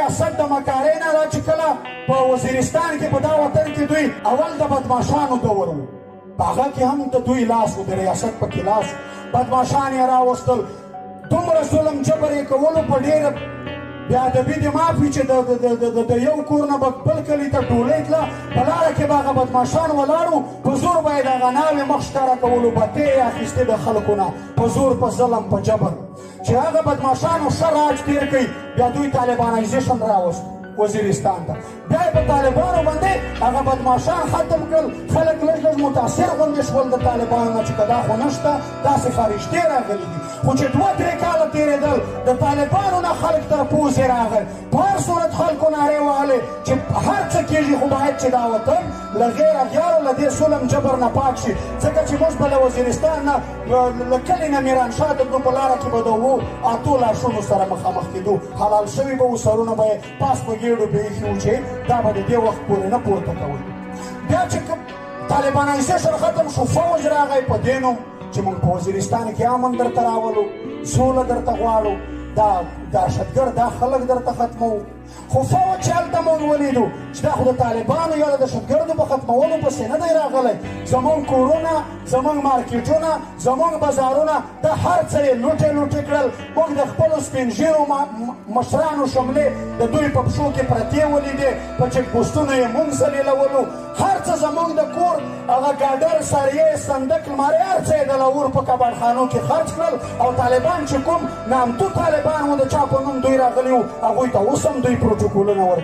ریاست د مکارۍ نه دا چې کله په وزیرستان کې په دا وطن کې دوی اول د بدماشانو دور و، په هغه کې هم د دوی لاس و، د ریاست پکې لاس و. بدماشان یې راوستل، دومره ظلم جبر یې کولو په ډېره بېادبي دې معاف وي چې د یو کور نه به بل کلي ته ډولۍ تله، په لاره کې به هغه بدماشان ولاړ وو، په زور به یې د هغه ناوې مخ ښکاره کولو، بتۍ یې اخیستې د خلکو نه په زور، په ظلم، په جبر. چې هغه بدماشانو ښه راج تېر کوي، بیا دوی طالبانایزیشن راوست وزیرستان ته، بیا یې په طالبانو باندې هغه بدماشان ختم کړل. خلک لږ لږ متاثر غوندې شول د طالبانو نه چې که دا خو نشته، داسې فرشتې راغلي دي. خو چې 2-3 کاله تېرېدل، د طالبانو نه خلک تر پوزې راغل، په هر صورت خلکو نارې وهلې چې هر څه کېږي خو باید چې دا وطن له غیر اغیارو له دې ظلم جبر نه پاک شي. ځکه چې موږ به له وزیرستان نه له کلي نه میرانشاه ته تلو، په لاره کې به د 7 لاشونو سره مخامخ کېدو، حلال شوي به وو، سرونه به یې پاس په ګېډو به ایښي وو چې دا به د دې وخت پورې نه پورته کوئ. بیا چې طالبانایزیشن ختم شو، فوج راغی په دې نوم چې موږ په وزیرستان کې امن درته راولو، سوله درته غواړو، دا دهشتګرد دا خلک درته ختموو. خو فوج چې هلته موږ ولیدو چې دا خو د طالبانو یا د دهشتګردو په ختمولو پسې نه دی راغلی. زموږ کورونه، زموږ مارکیټونه، زموږ بازارونه، دا هر څه یې لوټې کړل. موږ د خپلو سپین ږیرو مشرانو شملې د دوی په پښو کې پرتې ولیدې، په چک پوسټونو یې موږ ذلیلولو. هر څه زموږ د کور هغه ګاډر، سریې، صندق، المارۍ، هر څه یې د لاهور په کباړخانو کې خرڅ کړل. او طالبان چې کوم نامتو طالبان وو د چا په نوم دوی راغلي وو، هغوی ته اوس هم دوی پروتوکولونه ورکوي.